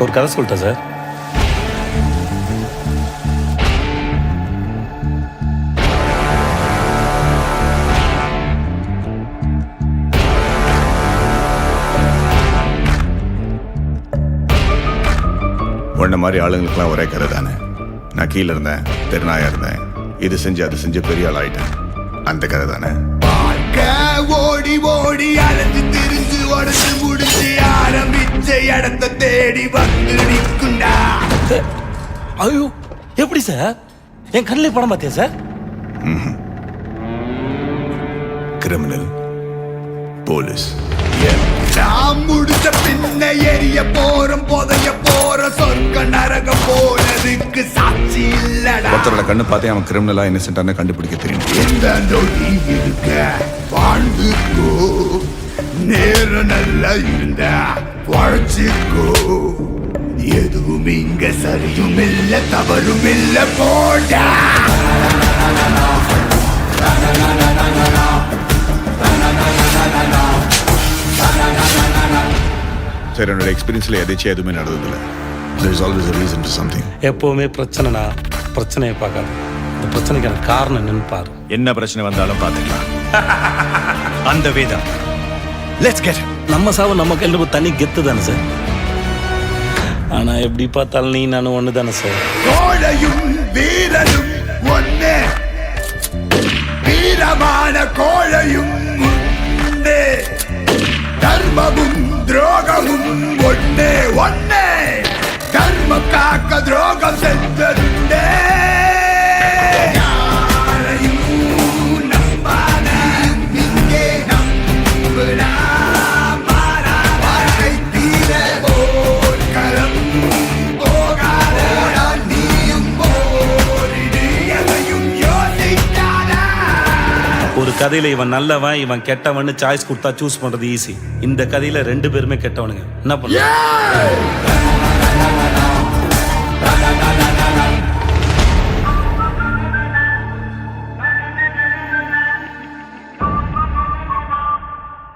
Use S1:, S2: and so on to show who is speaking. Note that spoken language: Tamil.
S1: ஒரு கதை சொல்லிட்டேன் சார்.
S2: உன்ன மாதிரி ஆளுங்களுக்குலாம் ஒரே கதை தானே. நான் கீழே இருந்தேன், தெருநாயா இருந்தேன், இது செஞ்சு அது செஞ்சு பெரிய ஆள் ஆயிட்டேன். அந்த கதை தானே.
S3: ஓடி ஓடி அலைஞ்சு திரிஞ்சு உடச்சு முடிச்சு ஆரம்பிச்ச இடத்த தேடி வந்து நிற்குண்டா.
S1: ஐயோ, எப்படி சார்? என் கண்ணிலே படம் பார்த்தியா சார்?
S2: Criminal, police.
S3: நான் முடிச்ச பின்ன எரிய போறோம், புதைய போற சொர்க்க நரகம் போனதுக்கு சாட்சி இல்லடா.
S2: ஒருத்தரோட கண்ணு பார்த்தே அவன் கிரிமினலா இன்னசென்ட்டான கண்டுபிடிக்க தெரியும்.
S3: இந்த நொடி இருக்க வாழ்ந்துக்கோ, நேரம் நல்லா இருந்தா வாழ்ச்சிக்கோ. எதுவும் இங்க சரியும் இல்ல தவறும் இல்ல போடா.
S2: சரி, என்னோட எக்ஸ்பீரியன்ஸ்ல எதாச்சும் எதுவுமே நடந்ததில்லை. There is always a reason to something.
S1: எப்பவுமே பிரச்சனைனா பிரச்சனையை பார்க்காது, இந்த பிரச்சனைக்கான காரணம் என்னன்னு பாரு.
S4: என்ன பிரச்சனை வந்தாலும் பார்த்துக்கலாம். அந்த வேதம். Let's get.
S1: நம்ம சாவு நம்ம கையில் தண்ணி கெத்து தானே சார். ஆனா எப்படி பார்த்தாலும் நீ நானும் ஒன்று தானே சார்.
S3: கோழையும் வீரனும் ஒண்ணே, வீரமான கோழையும் உண்டே. தர்மமும் துரோகமும் ஒண்ணே ஒண்ணே, தர்மம் காக்க துரோகம் செஞ்சதுண்டே.
S1: ஒரு கதையில இவன் நல்லவன் இவன் கெட்டவன் சாய்ஸ் கொடுத்தா சூஸ் பண்றது ஈஸி. இந்த கதையில 2 பேருமே கெட்டவனுங்க. என்ன பண்ண